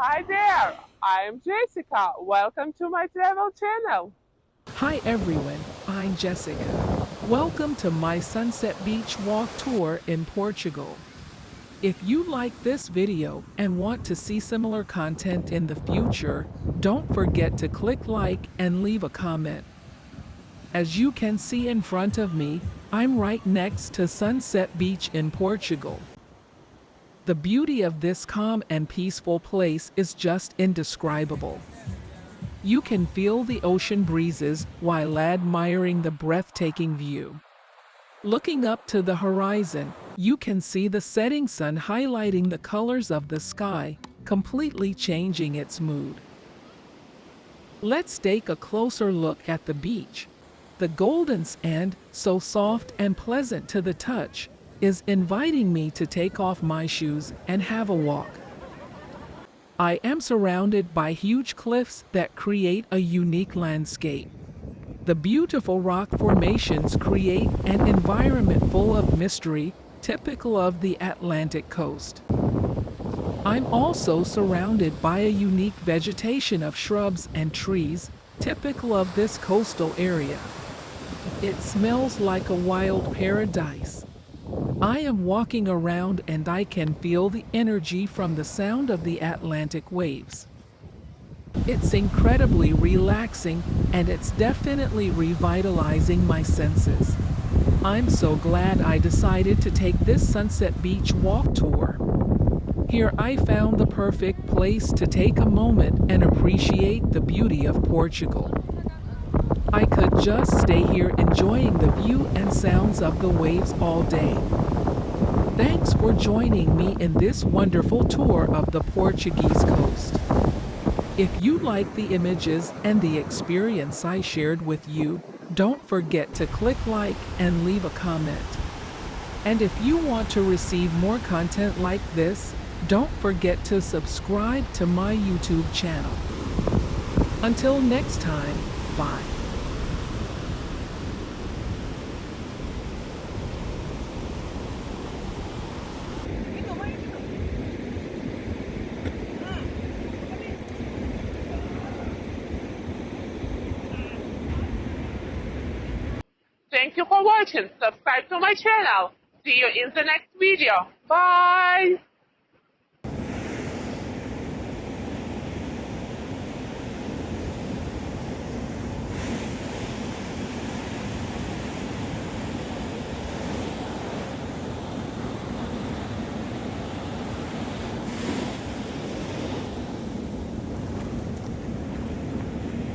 Hi there, I'm Jessica. Welcome to my travel channel. Hi everyone, I'm Jessica. Welcome to my Sunset Beach Walk Tour in Portugal. If you like this video and want to see similar content in the future, don't forget to click like and leave a comment. As you can see in front of me, I'm right next to Sunset Beach in Portugal. The beauty of this calm and peaceful place is just indescribable. You can feel the ocean breezes while admiring the breathtaking view. Looking up to the horizon, you can see the setting sun highlighting the colors of the sky, completely changing its mood. Let's take a closer look at the beach. The golden sand, so soft and pleasant to the touch, is inviting me to take off my shoes and have a walk. I am surrounded by huge cliffs that create a unique landscape. The beautiful rock formations create an environment full of mystery, typical of the Atlantic coast. I'm also surrounded by a unique vegetation of shrubs and trees, typical of this coastal area. It smells like a wild paradise. I am walking around and I can feel the energy from the sound of the Atlantic waves. It's incredibly relaxing and it's definitely revitalizing my senses. I'm so glad I decided to take this Sunset Beach walk tour. Here I found the perfect place to take a moment and appreciate the beauty of Portugal. I could just stay here enjoying the view and sounds of the waves all day. Thanks for joining me in this wonderful tour of the Portuguese coast. If you like the images and the experience I shared with you, don't forget to click like and leave a comment. And if you want to receive more content like this, don't forget to subscribe to my YouTube channel. Until next time, bye. Thank you for watching. Subscribe to my channel. See you in the next video. Bye!